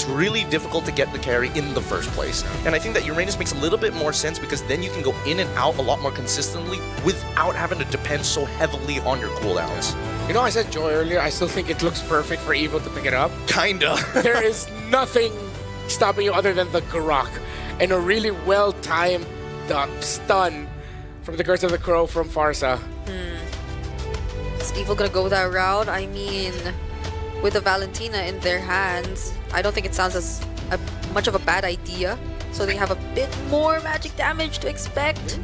it's really difficult to get the carry in the first place. And I think that Uranus makes a little bit more sense because then you can go in and out a lot more consistently without having to depend so heavily on your cooldowns. You know, I said Joy earlier, I still think it looks perfect for Evo to pick it up. Kinda. There is nothing stopping you other than the Grok and a really well-timed stun from the Curse of the Crow from Farsa. Is Evo gonna go that route? I mean, with the Valentina in their hands, I don't think it sounds as much of a bad idea. So they have a bit more magic damage to expect.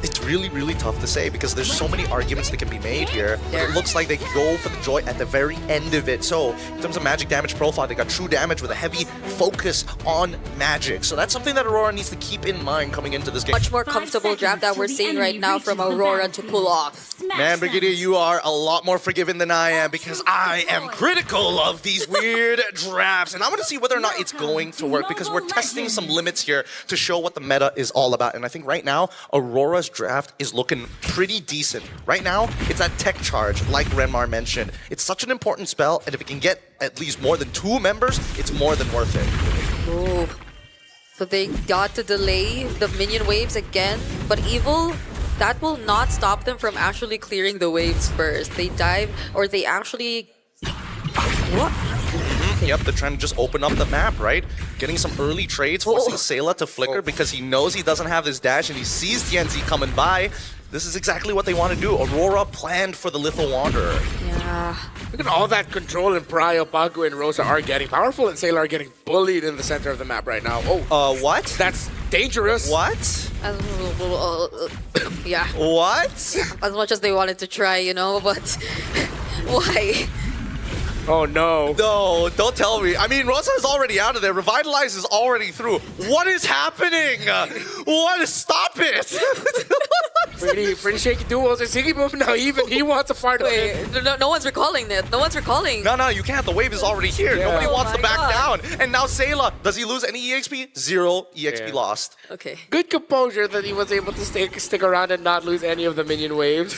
It's really, really tough to say because there's so many arguments that can be made here. But it looks like they can go for the Joy at the very end of it. So in terms of magic damage profile, they got true damage with a heavy focus on magic. So that's something that Aurora needs to keep in mind coming into this game. Much more comfortable draft that we're seeing right now from Aurora to pull off. Man, Brigadier, you are a lot more forgiving than I am because I am critical of these weird drafts. And I want to see whether or not it's going to work because we're testing some limits here to show what the meta is all about. And I think right now, Aurora's draft is looking pretty decent. Right now, it's that tech charge, like Renmar mentioned. It's such an important spell, and if it can get at least more than 2 members, it's more than worth it. Ooh. So they got to delay the minion waves again, but Evil, that will not stop them from actually clearing the waves first. They dive, or they actually... What? Yep, they're trying to just open up the map, right? Getting some early trades, forcing Sayla to flicker because he knows he doesn't have this dash and he sees TNZ coming by. This is exactly what they want to do. Aurora planned for the Little Wanderer. Yeah. Look at all that control and Prio, Pagu, and Rosa are getting. Powerful and Sayla are getting bullied in the center of the map right now. Oh, what? That's dangerous. What? Yeah. What? As much as they wanted to try, you know, but why? Oh no. No, don't tell me. I mean, Rosa is already out of there. Revitalize is already through. What is happening? What? Stop it! pretty shaky duels. And Ziggy Boom now even he wants a part of it. Wait, no one's recalling it. No one's recalling. No, you can't. The wave is already here. Yeah. Nobody wants Oh to back my down. And now Sayla, does he lose any EXP? 0 EXP lost. Okay. Good composure that he was able to stick around and not lose any of the minion waves.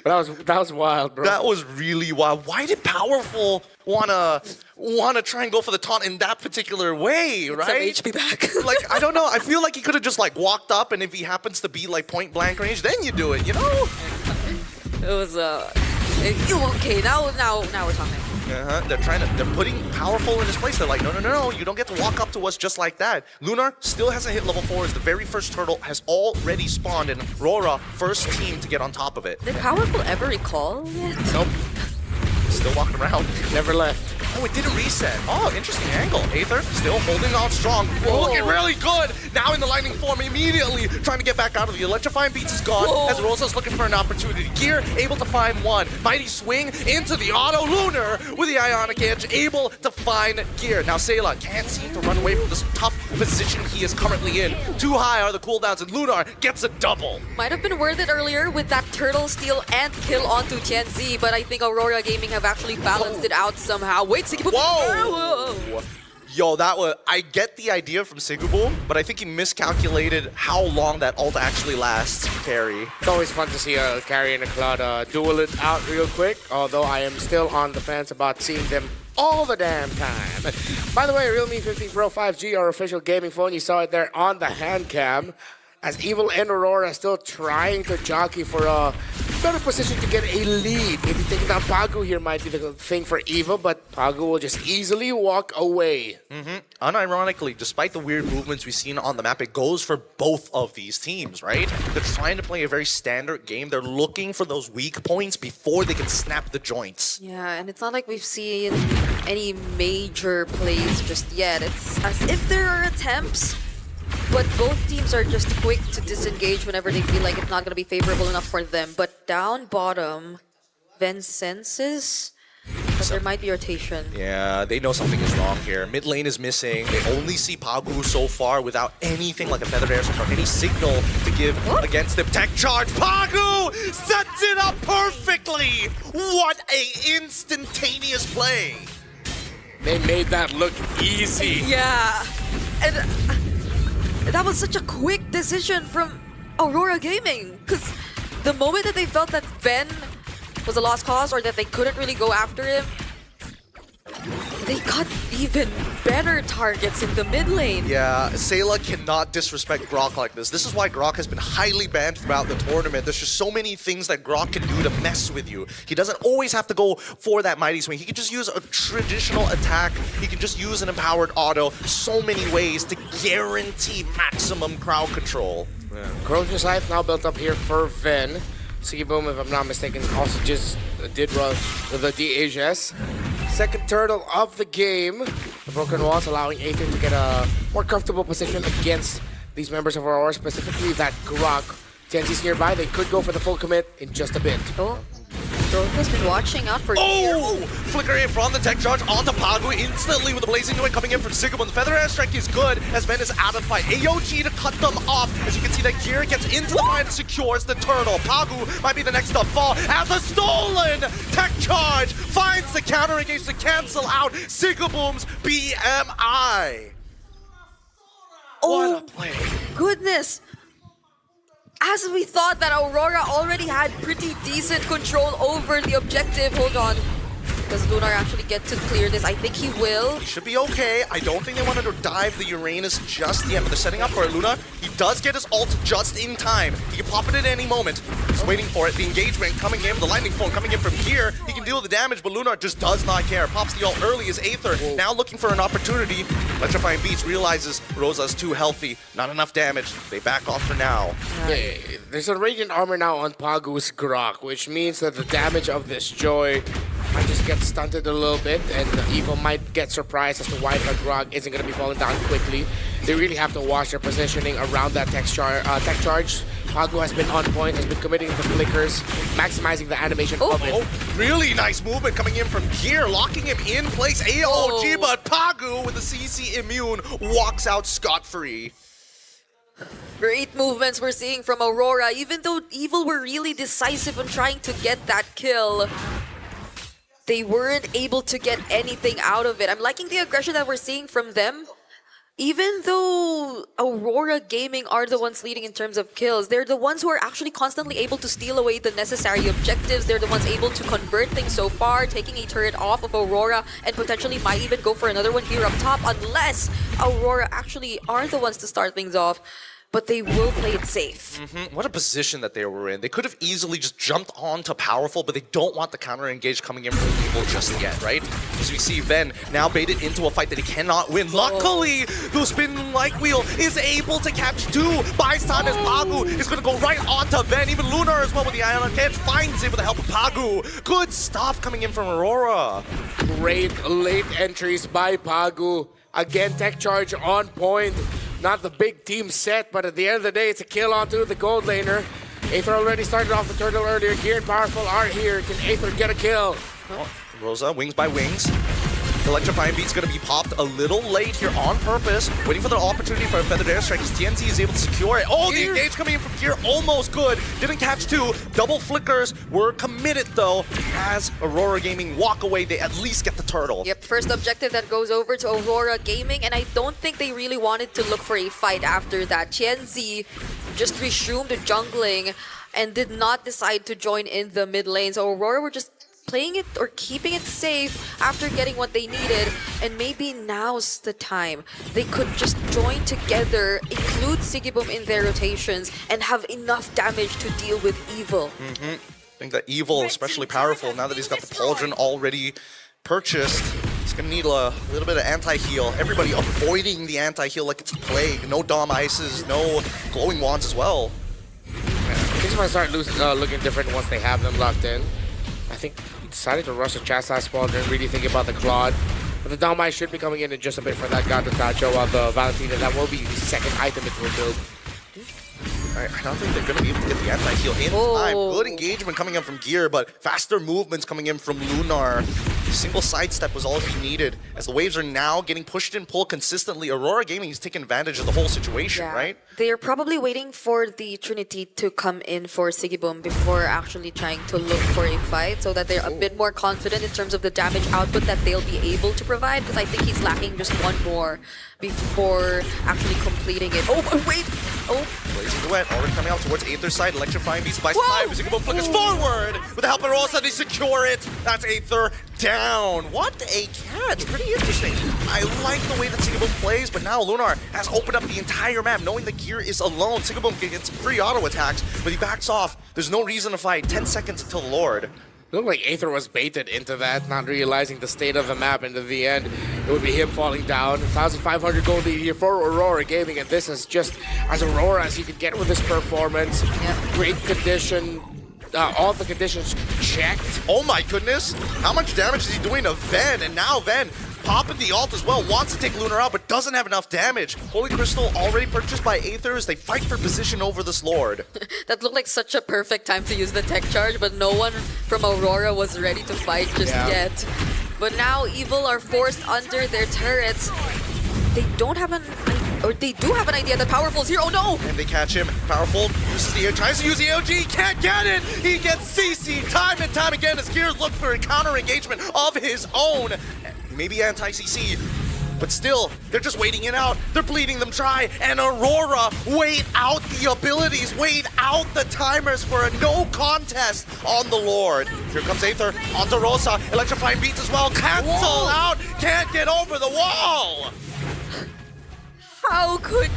But that was wild, bro. That was really wild. Why did Powerful wanna try and go for the taunt in that particular way, right? Some HP back. Like, I don't know. I feel like he could have just like walked up, and if he happens to be like point blank range, then you do it, you know? It was okay. Now we're talking. They're putting Powerful in his place. They're like, no, you don't get to walk up to us just like that. Lunar still hasn't hit level 4 as the very first turtle has already spawned, and Rora, first team to get on top of it. Did Powerful ever recall yet? Nope. Still walking around. Never left. Oh, it didn't reset. Oh, interesting angle. Aether still holding on strong. Whoa. Looking really good. Now in the lightning form immediately. Trying to get back out of the electrifying beats is gone. Whoa. As Rosa's looking for an opportunity. Gear able to find one. Mighty swing into the auto. Lunar with the Ionic Edge able to find Gear. Now Sayla can't seem to run away from this tough position he is currently in. Too high are the cooldowns and Lunar gets a double. Might have been worth it earlier with that turtle steal and kill onto TNZ, but I think Aurora Gaming have actually balanced it out somehow. Wait, Siggy. Whoa! Yo, I get the idea from Sigubum, but I think he miscalculated how long that ult actually lasts for carry. It's always fun to see a carry and a Cloud duel it out real quick, although I am still on the fence about seeing them all the damn time. By the way, Realme 15 Pro 5G, our official gaming phone, you saw it there on the hand cam. As Evil and Aurora still trying to jockey for a better position to get a lead. Maybe thinking that Pagu here might be the thing for Evil, but Pagu will just easily walk away. Unironically, despite the weird movements we've seen on the map, it goes for both of these teams, right? They're trying to play a very standard game. They're looking for those weak points before they can snap the joints. Yeah, and it's not like we've seen any major plays just yet. It's as if there are attempts, but both teams are just quick to disengage whenever they feel like it's not going to be favorable enough for them. But down bottom, Ven senses that there might be rotation. Yeah, they know something is wrong here. Mid lane is missing. They only see Pagu so far without anything like a Feathered Airsoft or any signal to give against them. Tech charge. Pagu sets it up perfectly. What a instantaneous play. They made that look easy. Yeah, and that was such a quick decision from Aurora Gaming, because the moment that they felt that Ven was a lost cause or that they couldn't really go after him, they got even better targets in the mid lane. Yeah, Sayla cannot disrespect Grok like this. This is why Grok has been highly banned throughout the tournament. There's just so many things that Grok can do to mess with you. He doesn't always have to go for that mighty swing. He can just use a traditional attack. He can just use an empowered auto. So many ways to guarantee maximum crowd control. Yeah. Crozier Scythe now built up here for Ven. Boom, if I'm not mistaken, also just did run the DHS. Second turtle of the game. The broken walls allowing Aether to get a more comfortable position against these members of Aurora, specifically that Grok. TNC's nearby, they could go for the full commit in just a bit. Oh, Drogo's been watching out for Oh! Flicker in from the tech charge onto Pagu instantly with the blazing joint coming in from Sigmund. The feather airstrike is good as Ven is out of fight. AOG to cut them off. As you can see, that Gear gets into the fight and secures the turtle. Pagu might be the next to fall as a stolen tech charge finds the counter engage to cancel out Sigaboom's BMI. Oh, What a play. goodness. As we thought that Aurora already had pretty decent control over the objective. Hold on. Does Lunar actually get to clear this? I think he will. He should be okay. I don't think they wanted to dive the Uranus just yet, but they're setting up for it. Luna, he does get his ult just in time. He can pop it at any moment. He's waiting for it. The engagement coming in, the lightning form coming in from here. He can deal the damage, but Luna just does not care. Pops the ult early as Aether. Now looking for an opportunity. Electrifying Beats realizes Rosa's too healthy. Not enough damage. They back off for now. Yeah, there's a Radiant Armor now on Pagu's Grok, which means that the damage of this Joy might just get stunted a little bit, and Evo might get surprised as to why the Grok isn't going to be falling down quickly. They really have to watch their positioning around that tech charge. Pagu has been on point, has been committing the flickers, maximizing the animation of it. Oh, really nice movement coming in from Gear, locking him in place. AOG, but Pagu with the CC immune walks out scot-free. Great movements we're seeing from Aurora. Even though Evil were really decisive in trying to get that kill, they weren't able to get anything out of it. I'm liking the aggression that we're seeing from them. Even though Aurora Gaming are the ones leading in terms of kills, they're the ones who are actually constantly able to steal away the necessary objectives. They're the ones able to convert things so far, taking a turret off of Aurora and potentially might even go for another one here up top, unless Aurora actually are the ones to start things off. But they will play it safe. What a position that they were in. They could have easily just jumped on to Powerful, but they don't want the counter engage coming in from Evil just yet, right? As we see Ven now baited into a fight that he cannot win. Luckily, the spin light wheel is able to catch two. Buys time as Pagu is going to go right onto Ven. Even Lunar as well with the Ion Catch finds it with the help of Pagu. Good stuff coming in from Aurora. Great late entries by Pagu. Again, tech charge on point. Not the big team set, but at the end of the day, it's a kill onto the gold laner. Aether already started off the turtle earlier. Gear and Powerful are here. Can Aether get a kill? Oh, Rosa, wings by wings. Electrifying Beat's going to be popped a little late here on purpose, waiting for the opportunity for a feathered airstrike as TNT is able to secure it. Oh, the engage coming in from Gear, almost good. Didn't catch two. Double flickers were committed though. As Aurora Gaming walk away, they at least get the turtle. Yep, first objective that goes over to Aurora Gaming, and I don't think they really wanted to look for a fight after that. Tianzi just resumed jungling and did not decide to join in the mid lane, so Aurora were just playing it or keeping it safe after getting what they needed, and maybe now's the time. They could just join together, include Sigiboom in their rotations, and have enough damage to deal with Evil. I think that Evil, especially Powerful, now that he's got the Pauldron already purchased, he's going to need a little bit of anti-heal. Everybody avoiding the anti-heal like it's a plague. No Dom Ices, no Glowing Wands as well. Things might start looking different once they have them locked in. I think he decided to rush the Chastise Pauldron, really thinking about the Claude. But the Dom Ice should be coming in just a bit for that God to Tacho while the Valentina. That will be the second item it will build. I don't think they're going to be able to get the anti-heal in time. Good engagement coming in from Gear, but faster movements coming in from Lunar. Single sidestep was all he needed. As the waves are now getting pushed and pulled consistently, Aurora Gaming is taking advantage of the whole situation, right? They're probably waiting for the Trinity to come in for Sigiboom before actually trying to look for a fight, so that they're a bit more confident in terms of the damage output that they'll be able to provide, because I think he's lacking just one more before actually completing it. Oh, wait! Oh. Blazing Duet already coming out towards Aether's side. Electrifying Beast by 5. Sigiboom flickers forward with the help of Rosa. They secure it. That's Aether. down. What a catch. Pretty interesting. I like the way that Sigaboom plays, but now Lunar has opened up the entire map, knowing the gear is alone. Sigaboom gets free auto attacks, but he backs off. There's no reason to fight. 10 seconds until the Lord. It looked like Aether was baited into that, not realizing the state of the map, and in the end, it would be him falling down. 1,500 gold lead here for Aurora Gaming, and this is just as Aurora as he could get with his performance. Yeah. Great condition. All the conditions checked. Oh my goodness. How much damage is he doing to Ven? And now Ven popping the ult as well. Wants to take Lunar out, but doesn't have enough damage. Holy Crystal already purchased by Aether as they fight for position over this Lord. That looked like such a perfect time to use the tech charge, but no one from Aurora was ready to fight just yet. But now Evil are forced under their turrets. They don't have they do have an idea that Powerful's here. Oh no! And they catch him. Powerful uses tries to use the AOG, can't get it! He gets CC time and time again as Gears look for a counter engagement of his own. Maybe anti-CC, but still, they're just waiting it out. They're bleeding them dry, and Aurora wait out the abilities, wait out the timers for a no contest on the Lord. Here comes Aether onto Rosa, electrifying beats as well, cancel out, can't get over the wall! How could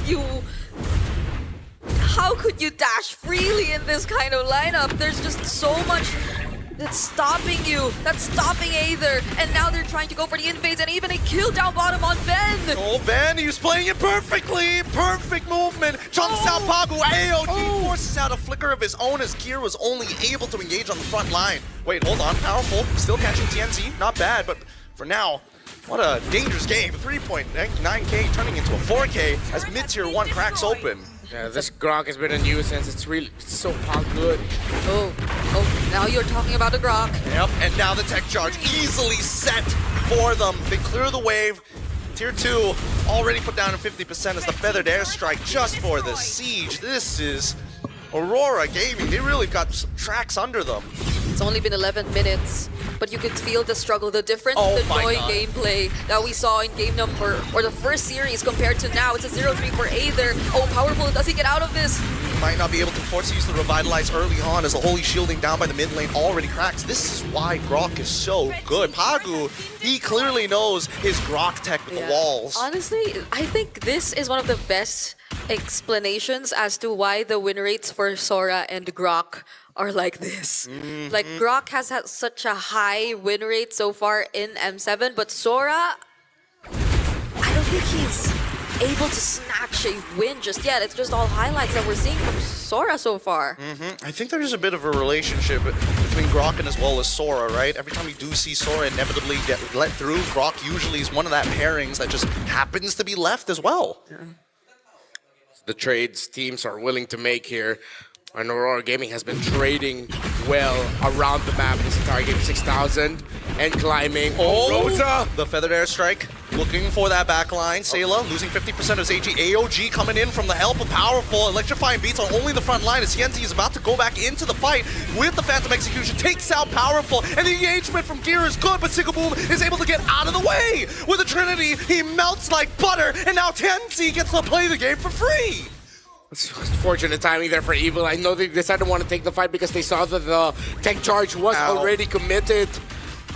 you dash freely in this kind of lineup? There's just so much that's stopping you. That's stopping Aether. And now they're trying to go for the invades and even a kill down bottom on Ven. Oh, Ven, he was playing it perfectly. Perfect movement. Chunks out Pagu. AOG forces out a flicker of his own as Gear was only able to engage on the front line. Wait, hold on. Powerful. Still catching TNC. Not bad, but for now, what a dangerous game. 3.9k turning into a 4k as mid-tier 1 cracks open. Yeah, this Grok has been a nuisance. It's really so good. Oh, now you're talking about the Grok. Yep, and now the tech charge easily set for them. They clear the wave. Tier 2 already put down at 50% as the feathered airstrike just for the siege. This is Aurora Gaming. They really got some tracks under them. It's only been 11 minutes, but you could feel the struggle, the difference in the joy gameplay that we saw in game number, or the first series compared to now. It's a 0-3 for Aether. Oh, Powerful, does he get out of this? Might not be able to force use the Revitalize early on as the Holy Shielding down by the mid lane already cracks. This is why Grok is so good. Pagu, he clearly knows his Grok tech with the walls. Honestly, I think this is one of the best explanations as to why the win rates for Sora and Grok are like this. Like, Grok has had such a high win rate so far in M7, but Sora, I don't think he's able to snatch a win just yet. It's just all highlights that we're seeing from Sora so far. I think there's a bit of a relationship between Grok and as well as Sora, right? Every time you do see Sora inevitably get let through, Grok usually is one of that pairings that just happens to be left as well. The trades teams are willing to make here. And Aurora Gaming has been trading well around the map this entire game. 6,000 and climbing. Oh, Rosa! The feathered airstrike looking for that back line. Sayla losing 50% of his AG. AOG coming in from the help of Powerful. Electrifying beats on only the front line as Yenzi is about to go back into the fight with the Phantom Execution. Takes out Powerful, and the engagement from Gear is good, but Sigaboom is able to get out of the way. With the Trinity, he melts like butter, and now Tenzi gets to play the game for free. It's fortunate timing there for Evil. I know they decided to want to take the fight because they saw that the tech charge was already committed,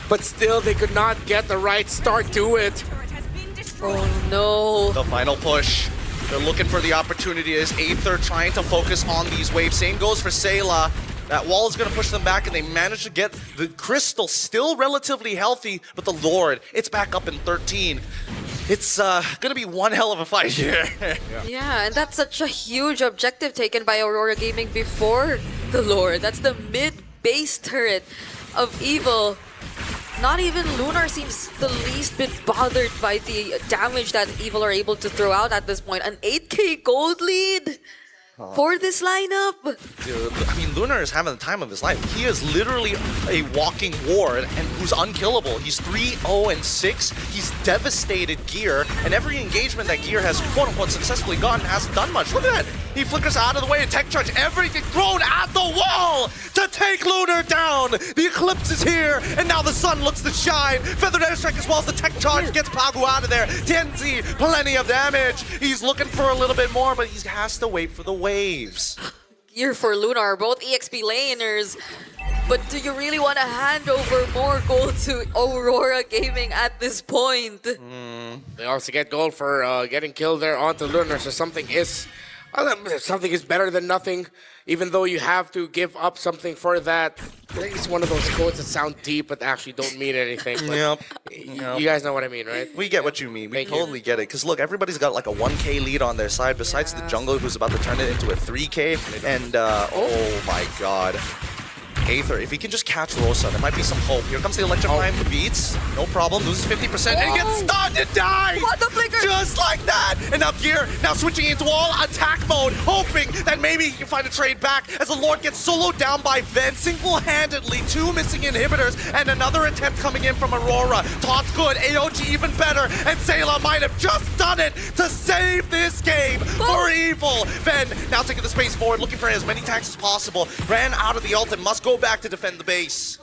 but still they could not get the right start to it. Oh no. The final push. They're looking for the opportunity as Aether trying to focus on these waves. Same goes for Sayla. That wall is going to push them back, and they manage to get the Crystal still relatively healthy, but the Lord, it's back up in 13. It's going to be one hell of a fight here. Yeah, and that's such a huge objective taken by Aurora Gaming before the Lord. That's the mid-base turret of Evil. Not even Lunar seems the least bit bothered by the damage that Evil are able to throw out at this point. An 8k gold lead for this lineup. Dude, I mean, Lunar is having the time of his life. He is literally a walking ward and who's unkillable. He's 3-0-6. He's devastated Gear, and every engagement that Gear has quote-unquote successfully gotten hasn't done much. Look at that. He flickers out of the way and tech charge everything thrown at the wall to take Lunar down. The eclipse is here, and now the sun looks to shine. Feathered airstrike as well as the tech charge gets Pagu out of there. Tenzi, plenty of damage. He's looking for a little bit more, but he has to wait for the waves. Gear for Lunar, both EXP laners. But do you really want to hand over more gold to Aurora Gaming at this point? They also get gold for getting killed there onto Lunar, so something is better than nothing, even though you have to give up something for that. I think it's one of those quotes that sound deep but actually don't mean anything. But Yep. you guys know what I mean, right? We get what you mean. We Thank you. totally get it. Because look, everybody's got like a 1K lead on their side, besides the jungle who's about to turn it into a 3K. And, oh my god. Aether, if he can just catch Rosa, there might be some hope. Here comes the Electrifying beats. No problem, loses 50% and gets stunned and dies! What the flicker? Just like that! And now Gear now switching into all attack mode, hoping that maybe he can find a trade back as the Lord gets soloed down by Ven single-handedly. 2 missing inhibitors and another attempt coming in from Aurora. Taut's good, AOG even better, and Sayla might have just done it to save this game for Evil. Ven now taking the space forward, looking for as many tanks as possible. Ran out of the ult and must go back to defend the base.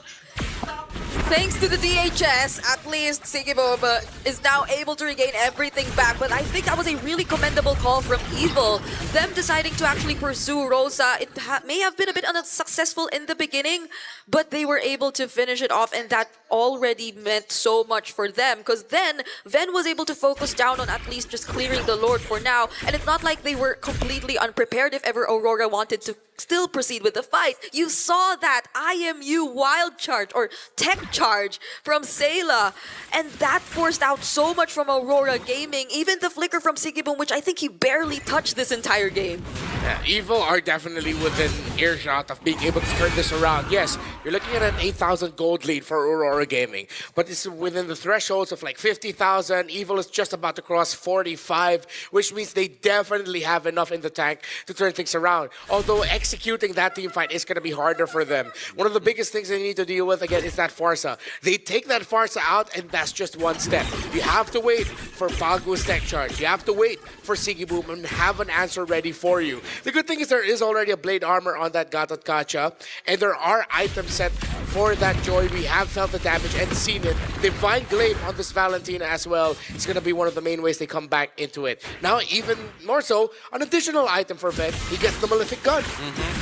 Thanks to the DHS, at least Sigibob is now able to regain everything back. But I think that was a really commendable call from Evil. Them deciding to actually pursue Rosa. It may have been a bit unsuccessful in the beginning, but they were able to finish it off, and that already meant so much for them. Because then Ven was able to focus down on at least just clearing the Lord for now. And it's not like they were completely unprepared if ever Aurora wanted to still proceed with the fight. You saw that IMU wild charge or tech charge from Sayla, and that forced out so much from Aurora Gaming. Even the flicker from Sigiboom, which I think he barely touched this entire game. Yeah, Evil are definitely within earshot of being able to turn this around. Yes, you're looking at an 8,000 gold lead for Aurora Gaming, but it's within the thresholds of like 50,000. Evil is just about to cross 45, which means they definitely have enough in the tank to turn things around. Although executing that team fight is going to be harder for them. One of the biggest things they need to deal with, again, is that Farsa. They take that Farsa out, and that's just one step. You have to wait for Bagu's tech charge. You have to wait for Sigiboom and have an answer ready for you. The good thing is there is already a blade armor on that Gatot Kacha, and there are items set for that Joy. We have felt the damage and seen it. Divine Glaive on this Valentina as well. It's going to be one of the main ways they come back into it. Now, even more so, an additional item for Ven. He gets the Malefic Gun.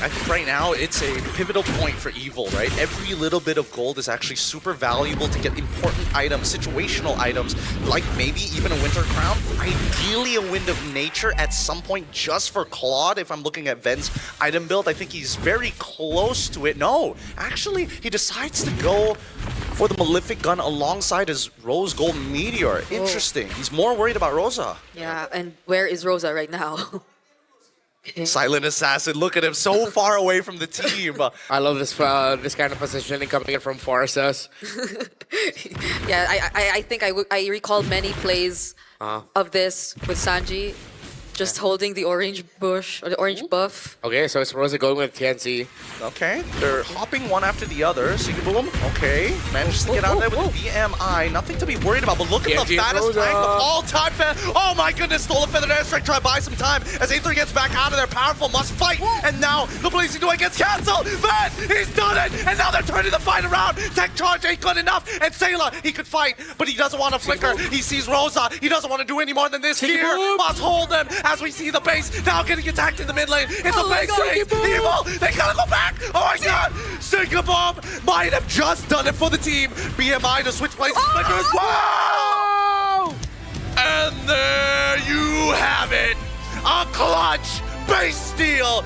I think right now it's a pivotal point for Evil, right? Every little bit of gold is actually super valuable to get important items, situational items, like maybe even a Winter Crown. Ideally a Wind of Nature at some point just for Claude. If I'm looking at Ven's item build, I think he's very close to it. No, actually, he decides to go for the Malefic Gun alongside his Rose Gold Meteor. Interesting. He's more worried about Rosa. Yeah, and where is Rosa right now? Silent Assassin, look at him, so far away from the team. I love this this kind of positioning coming in from Farsas. Yeah, I think I recall many plays of this with Sanji. Just holding the orange bush, or the orange buff. Okay, so it's Rosa going with TNC. Okay, they're hopping one after the other. Sigiboom, okay, manages to get out there with the BMI. Nothing to be worried about, but look at the fattest tank of all time. Oh my goodness, stole a feathered airstrike, try to buy some time as Aether gets back out of there. Powerful, must fight. And now the Blazing Duet gets cancelled. Ven, he's done it. And now they're turning the fight around. Tech charge ain't good enough. And Sayla, he could fight, but he doesn't want to flicker. He sees Rosa. He doesn't want to do any more than this. Here must hold him as we see the base now getting attacked in the mid lane. It's a base race. Evil, they gotta go back. Oh my god. Sigiboom might have just done it for the team. BMI to switch places. Flickers. Wow! And there you have it. A clutch base steal.